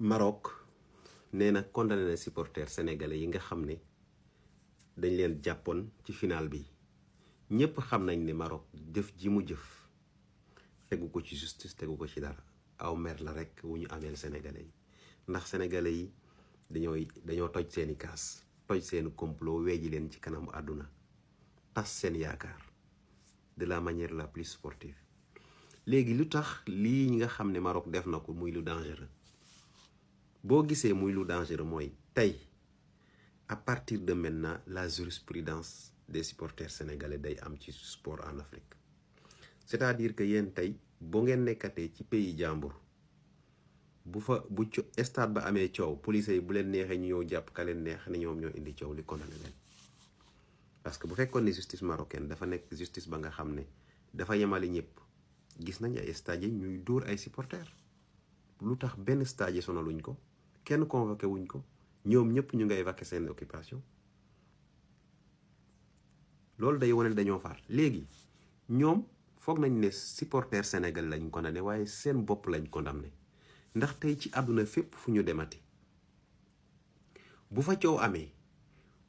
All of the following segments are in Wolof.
Maroc nee na condamné na supporters sénégalais yi nga xam ne dañ leen jàppoon ci final bi ñëpp xam nañ ne Maroc jëf ji mu jëf tegu ko ci justice tegu ko ci dara aw mer la rek wu ñu ameel sénégalais yi ndax sénégalais yi dañoo toj seeni kaas toj seeni complot weeji leen ci kanamu àdduna tas seen yaakaar de la manière la plus sportive. léegi lu tax lii ñi nga xam ne Maroc def na ko muy lu dangereux boo gisee muy lu dangereux mooy tey à partir de maintenant la jurisprudence des supporters sénégalais day am ci sport en Afrique c'est-à-dire que yéen tey boo ngeen nekkatee ci pays jàmbur bu stade ba amee coow police yi bu leen neexee ñu ñëw jàpp ka leen neex ne ñoom ñoo indi coow li condamné leen parce que bu fekkoon ne justice marocaine dafa nekk justice ba nga xam ne dafa yemali ñëpp gis nañ ay stade yi ñuy dóor ay supporters lu tax benn stade sonaluñ ko kenn convoqué wuñ ko ñoom ñëpp ñu ngay vaquer seen occupation loolu day wane dañoo faar léegi ñoom foog nañ ne supporter Sénégal lañ condamné waaye seen bopp lañ condamné ndax tey ci àdduna fépp fu ñu demati bu fa coow amee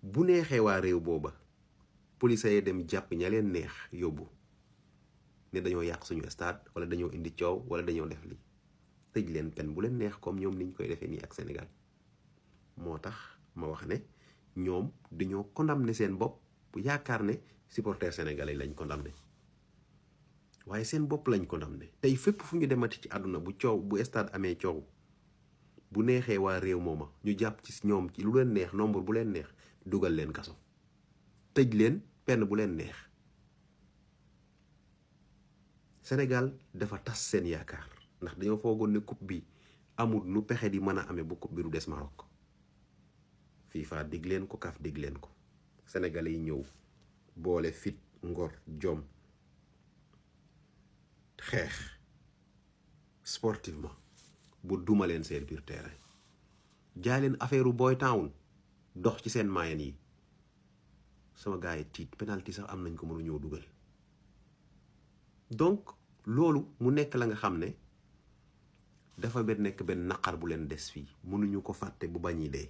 bu neexee waa réew booba police yi dem jàpp ña leen neex yóbbu ne dañoo yàq suñu stade wala dañoo indi coow wala dañoo def li tëj leen pen bu leen neex comme ñoom niñ koy defee nii ak Sénégal moo tax ma wax ne ñoom dañoo condamné seen bopp bu yaakaar ne supporter sénégalais lañ condamné waaye seen bopp lañ condamné tey fépp fu ñu demati ci àdduna bu stade amee coow bu neexee waa réew mooma ñu jàpp ci ñoom ci lu leen neex nombre bu leen neex dugal leen kaso tëj leen penn bu leen neex Sénégal dafa tas seen yaakaar ndax dañoo foogoon ne coupe bi amul nu pexe di mën a amee bu coupe bi du des Maroc FIFA dig leen ko CAF dig leen ko Sénégalais yi ñëw boole fit ngor jom xeex sportivement bu duma leen seen biir terrain jaay leen affaire boy town dox ci seen maayen yi sama gars yi tiit penalty sax am nañ ko mënu ñëw dugal donc loolu mu nekk la nga xam ne dafa nekk benn naqar bu leen des fii mënuñu ko fàtte bu bañi dee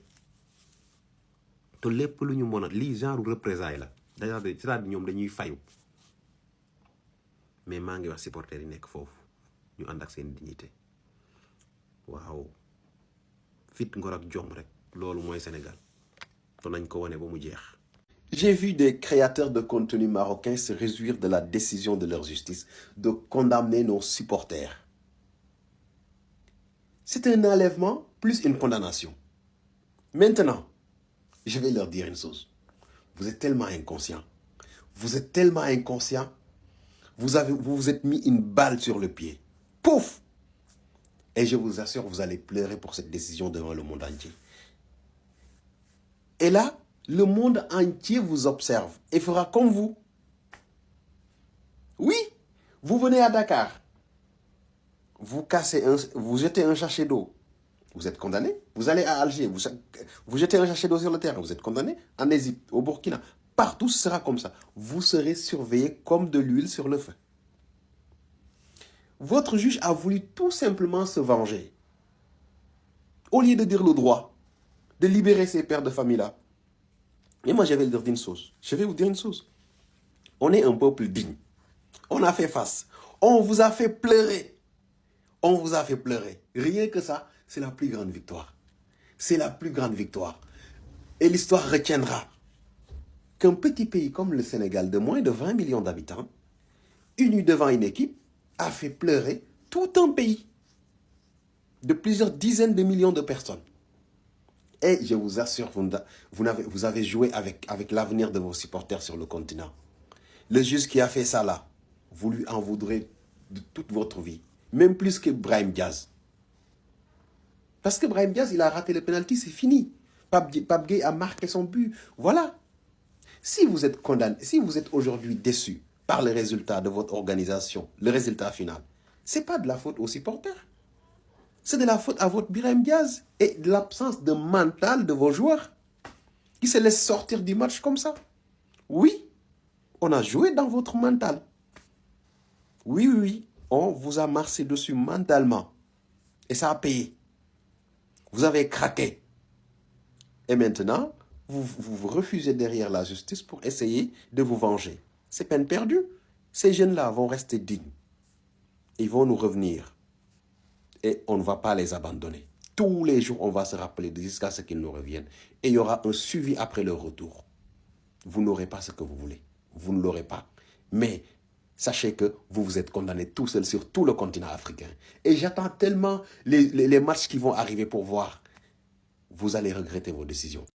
te lépp lu ñu mën a lii genre représailles la d'ailleurs c'est-à-dire ñoom dañuy fayu mais maa ngi wax supporters yi nekk foofu ñu ànd ak seen dignité waaw fit ngor ak jom rek loolu mooy Sénégal te nañ ko wane ba mu jeex. J'ai vu des créateurs de contenu marocains se réjouir de la décision de leur justice de condamner nos supporters. C'est un enlèvement plus une condamnation. Maintenant, je vais leur dire une chose. Vous êtes tellement inconscients. Vous êtes tellement inconscients. Vous vous êtes mis une balle sur le pied. Pouf! Et je vous assure, vous allez pleurer pour cette décision devant le monde entier. Et là, le monde entier vous observe et fera comme vous. Oui, vous venez à Dakar. Vous jetez un sachet d'eau. Vous êtes condamné. Vous allez à Alger. Vous jetez un sachet d'eau sur le terrain. Vous êtes condamné. En Égypte, au Burkina. Partout, ce sera comme ça. Vous serez surveillé comme de l'huile sur le feu. Votre juge a voulu tout simplement se venger. Au lieu de dire le droit, de libérer ces pères de famille-là. Et moi, je vais leur dire une chose. Je vais vous dire une chose. On est un peuple digne. On a fait face. On vous a fait pleurer. On vous a fait pleurer. Rien que ça, c'est la plus grande victoire. C'est la plus grande victoire. Et l'histoire retiendra qu'un petit pays comme le Sénégal, de moins de 20 millions d'habitants, uni devant une équipe, a fait pleurer tout un pays de plusieurs dizaines de millions de personnes. Et je vous assure, vous avez joué avec l'avenir de vos supporters sur le continent. Le juge qui a fait ça là, vous lui en voudrez de toute votre vie. Même plus que Brahim Diaz. Parce que Brahim Diaz, il a raté le penalty, c'est fini. Pape Gueye a marqué son but. Voilà. Si vous êtes condamné, si vous êtes aujourd'hui déçu par le résultat de votre organisation, le résultat final, ce n'est pas de la faute aux supporters. C'est de la faute à votre Brahim Diaz et de l'absence de mental de vos joueurs qui se laissent sortir du match comme ça. Oui, on a joué dans votre mental. Oui, on vous a marché dessus mentalement. Et ça a payé. Vous avez craqué. Et maintenant, vous refusez derrière la justice pour essayer de vous venger. C'est peine perdue. Ces jeunes-là vont rester dignes. Ils vont nous revenir. Et on ne va pas les abandonner. Tous les jours, on va se rappeler jusqu'à ce qu'ils nous reviennent. Et il y aura un suivi après leur retour. Vous n'aurez pas ce que vous voulez. Vous ne l'aurez pas. Mais sachez que vous vous êtes condamnés tout seul sur tout le continent africain. Et j'attends tellement les matchs qui vont arriver pour voir. Vous allez regretter vos décisions.